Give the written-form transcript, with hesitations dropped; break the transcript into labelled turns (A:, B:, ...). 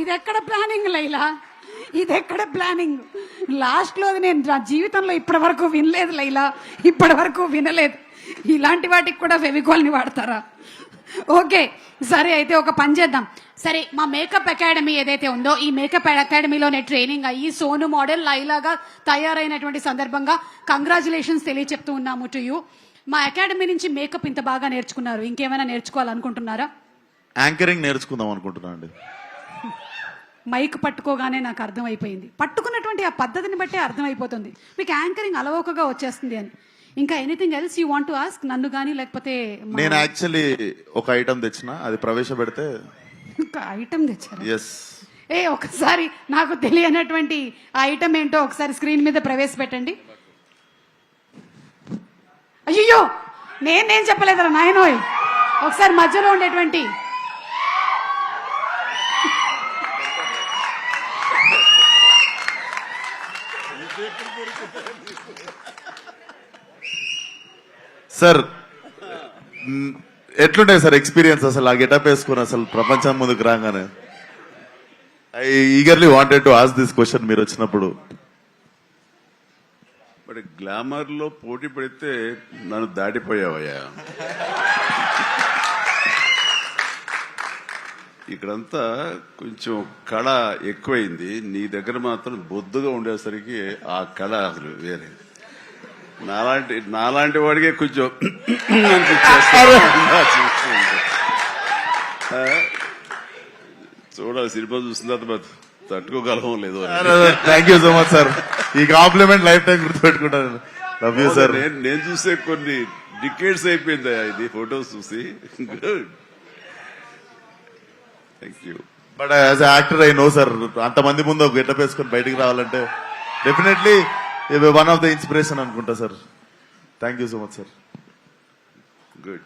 A: ఇది ఎక్కడ ప్లానింగ్ లైలా, ఇది ఎక్కడ ప్లానింగ్? లాస్ట్ లో నేను నా జీవితంలో ఇప్పటి వరకు వినలేదు లైలా, ఇప్పటి వరకు వినలేదు. ఇలాంటి వాటికి కూడా ఫెవికాల్ని వాడతారా? ఓకే సరే, అయితే ఒక పని చేద్దాం. సరే, మా మేకప్ అకాడమీ ఏదైతే ఉందో ఈ మేకప్ అకాడమీలోనే ట్రైనింగ్ అయ్యి సోను మోడల్ లైలాగా తయారైనటువంటి సందర్భంగా కంగ్రాచులేషన్స్ తెలియచెప్తూ ఉన్నాము టు యూ. మా అకాడమీ నుంచి మేకప్ ఇంత బాగా నేర్చుకున్నారు, ఇంకేమైనా నేర్చుకోవాలనుకుంటున్నారా?
B: యాంకరింగ్ నేర్చుకుందాం అనుకుంటున్నా అండి.
A: మైక్ పట్టుకోగానే నాకు అర్థమైపోయింది, పట్టుకున్నటువంటి ఆ పద్ధతిని బట్టే అర్థమైపోతుంది మీకు యాంకరింగ్ అలవోకగా వచ్చేస్తుంది అని. ఇంకా anything else you want to ask నన్ను కానీ, లేకపోతే?
B: నేను యాక్చువల్లీ ఒక ఐటమ్ తెచ్చిన, అది ప్రవేశపెడితే.
A: ఒక ఐటమ్ తెచ్చారు?
B: ఎస్.
A: ఒకసారి నాకు తెలియనటువంటి ఆ ఐటమ్ ఏంటో ఒకసారి స్క్రీన్ మీద ప్రవేశపెట్టండి. అయ్యో, నేనేం చెప్పలేదురా నాయనోయ్. ఒకసారి మధ్యలో ఉండేటువంటి
B: సార్ ఎట్లుంటాయి సార్ ఎక్స్పీరియన్స్ అసలు ఆ గెటప్ వేసుకుని అసలు ప్రపంచం ముందుకు రాగానే? I eagerly wanted to ask this question మీరు వచ్చినప్పుడు.
C: బట్ గ్లామర్ లో పోటీ పడితే నన్ను దాటిపోయావయ్యా. ఇక్కడంతా కొంచెం కళ ఎక్కువైంది, నీ దగ్గర మాత్రం బొద్దుగా ఉండేసరికి ఆ కళ అసలు వేరే. నాలాంటి వాడికే కొంచెం చూడాలి, సినిమా చూసిన తర్వాత తట్టుకోగలమో లేదో.
B: Thank you so much sir, ఈ కాంప్లిమెంట్ లైఫ్ టైం గుర్తుపెట్టుకుంటాను. Love you sir.
C: నేను చూసే కొన్ని డికేట్స్ అయిపోయింది ఇది ఫొటోస్ చూసి. Good, thank you.
B: But as actor I know sir, అంతమంది ముందు ఒక గెటప్ వేసుకొని బయటికి రావాలంటే definitely one of the inspiration అనుకుంటా సార్. Thank you so much sir.
C: Good.